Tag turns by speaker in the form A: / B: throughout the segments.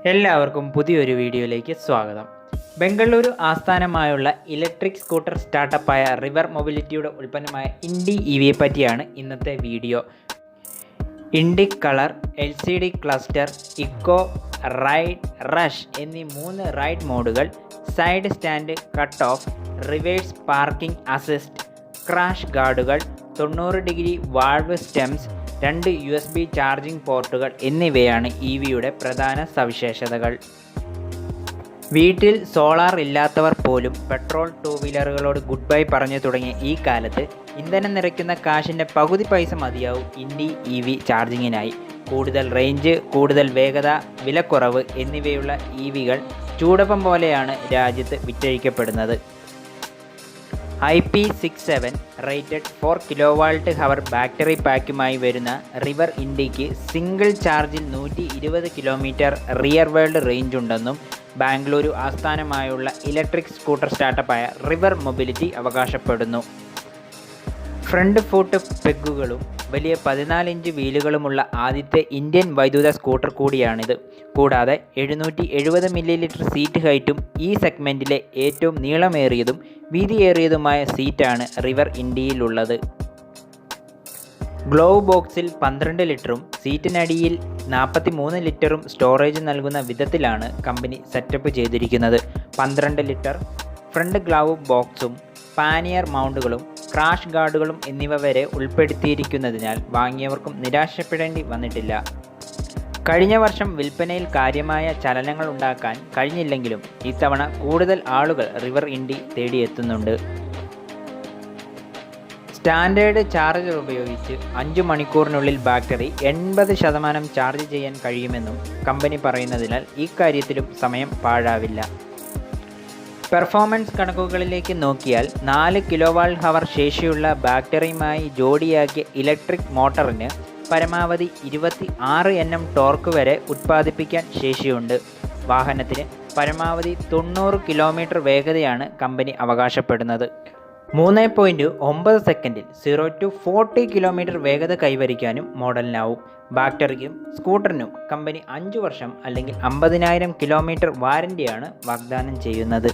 A: എല്ലാവർക്കും പുതിയൊരു വീഡിയോയിലേക്ക് സ്വാഗതം. ബംഗളൂരു ആസ്ഥാനമായുള്ള ഇലക്ട്രിക് സ്കൂട്ടർ സ്റ്റാർട്ടപ്പായ റിവർ മൊബിലിറ്റിയുടെ ഉൽപ്പന്നമായ ഇൻഡി ഇവിയെ പറ്റിയാണ് ഇന്നത്തെ വീഡിയോ. ഇൻഡിക് colour, LCD cluster, eco, ride, rush എന്നീ 3 റൈഡ് മോഡുകൾ, side stand, cut off, reverse parking assist, crash ഗാർഡുകൾ, 90 degree valve stems, 2 USB charging പോർട്ടുകൾ എന്നിവയാണ് ഇവിയുടെ പ്രധാന സവിശേഷതകൾ. വീട്ടിൽ സോളാർ ഇല്ലാത്തവർ പോലും പെട്രോൾ 2 വീലറുകളോട് ഗുഡ് ബൈ പറഞ്ഞു തുടങ്ങിയ ഈ കാലത്ത് ഇന്ധനം നിറയ്ക്കുന്ന കാശിൻ്റെ പകുതി പൈസ മതിയാവും ഇൻഡി ഇവി ചാർജിങ്ങിനായി. കൂടുതൽ റേഞ്ച്, കൂടുതൽ വേഗത, വിലക്കുറവ് എന്നിവയുള്ള ഇവികൾ ചൂടപ്പം പോലെയാണ് രാജ്യത്ത് വിറ്റഴിക്കപ്പെടുന്നത്. IP67 റേറ്റഡ് 4 kWh ബാറ്ററി പാക്കുമായി വരുന്ന റിവർ ഇൻഡിക്ക് സിംഗിൾ ചാർജിൽ 120 കിലോമീറ്റർ റിയർ വേൾഡ് റേഞ്ച് ഉണ്ടെന്നും ബാംഗ്ലൂരു ആസ്ഥാനമായുള്ള ഇലക്ട്രിക് സ്കൂട്ടർ സ്റ്റാർട്ടപ്പായ റിവർ മൊബിലിറ്റി അവകാശപ്പെടുന്നു. ഫ്രണ്ട് ഫൂട്ട് പെഗുകളും വലിയ 14 ഇഞ്ച് വീലുകളുമുള്ള ആദ്യത്തെ ഇന്ത്യൻ വൈദ്യുത സ്കൂട്ടർ കൂടിയാണിത്. കൂടാതെ 770 ml സീറ്റ് ഹൈറ്റും ഈ സെഗ്മെൻറ്റിലെ ഏറ്റവും നീളമേറിയതും വീതിയേറിയതുമായ സീറ്റാണ് റിവർ ഇൻഡിയിലുള്ളത്. ഗ്ലോവ് ബോക്സിൽ 12 ലിറ്ററും സീറ്റിനടിയിൽ 43 ലിറ്ററും സ്റ്റോറേജ് നൽകുന്ന വിധത്തിലാണ് കമ്പനി സെറ്റപ്പ് ചെയ്തിരിക്കുന്നത്. 12 ലിറ്റർ ഫ്രണ്ട് ഗ്ലൗവ് ബോക്സും പാനിയർ മൗണ്ടുകളും ക്രാഷ് ഗാർഡുകളും എന്നിവ വരെ ഉൾപ്പെടുത്തിയിരിക്കുന്നതിനാൽ വാങ്ങിയവർക്കും നിരാശപ്പെടേണ്ടി വന്നിട്ടില്ല. കഴിഞ്ഞ വർഷം വിൽപ്പനയിൽ കാര്യമായ ചലനങ്ങൾ ഉണ്ടാക്കാൻ കഴിഞ്ഞില്ലെങ്കിലും ഇത്തവണ കൂടുതൽ ആളുകൾ റിവർ ഇൻഡി തേടിയെത്തുന്നുണ്ട്. സ്റ്റാൻഡേർഡ് ചാർജർ ഉപയോഗിച്ച് 5 മണിക്കൂറിനുള്ളിൽ ബാറ്ററി 80% ചാർജ് ചെയ്യാൻ കഴിയുമെന്നും കമ്പനി പറയുന്നതിനാൽ ഇക്കാര്യത്തിലും സമയം പാഴാവില്ല. പെർഫോമൻസ് കണക്കുകളിലേക്ക് നോക്കിയാൽ 4 kWh ശേഷിയുള്ള ബാറ്ററിയുമായി ജോഡിയാക്കിയ ഇലക്ട്രിക് മോട്ടറിന് പരമാവധി 26 Nm ടോർക്ക് വരെ ഉത്പാദിപ്പിക്കാൻ ശേഷിയുണ്ട്. വാഹനത്തിന് പരമാവധി 90 km വേഗതയാണ് കമ്പനി അവകാശപ്പെടുന്നത്. 3.9 സെക്കൻഡിൽ 0 to 40 km വേഗത കൈവരിക്കാനും മോഡലിനാവും. ബാറ്ററിക്കും സ്കൂട്ടറിനും കമ്പനി 5 വർഷം അല്ലെങ്കിൽ 50,000 km വാറൻറ്റിയാണ് വാഗ്ദാനം ചെയ്യുന്നത്.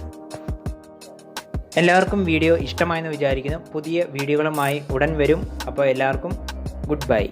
A: എല്ലാവർക്കും വീഡിയോ ഇഷ്ടമായെന്ന് വിചാരിക്കുന്നു. പുതിയ വീഡിയോകളുമായി ഉടൻ വരും. അപ്പോൾ എല്ലാവർക്കും ഗുഡ് ബൈ.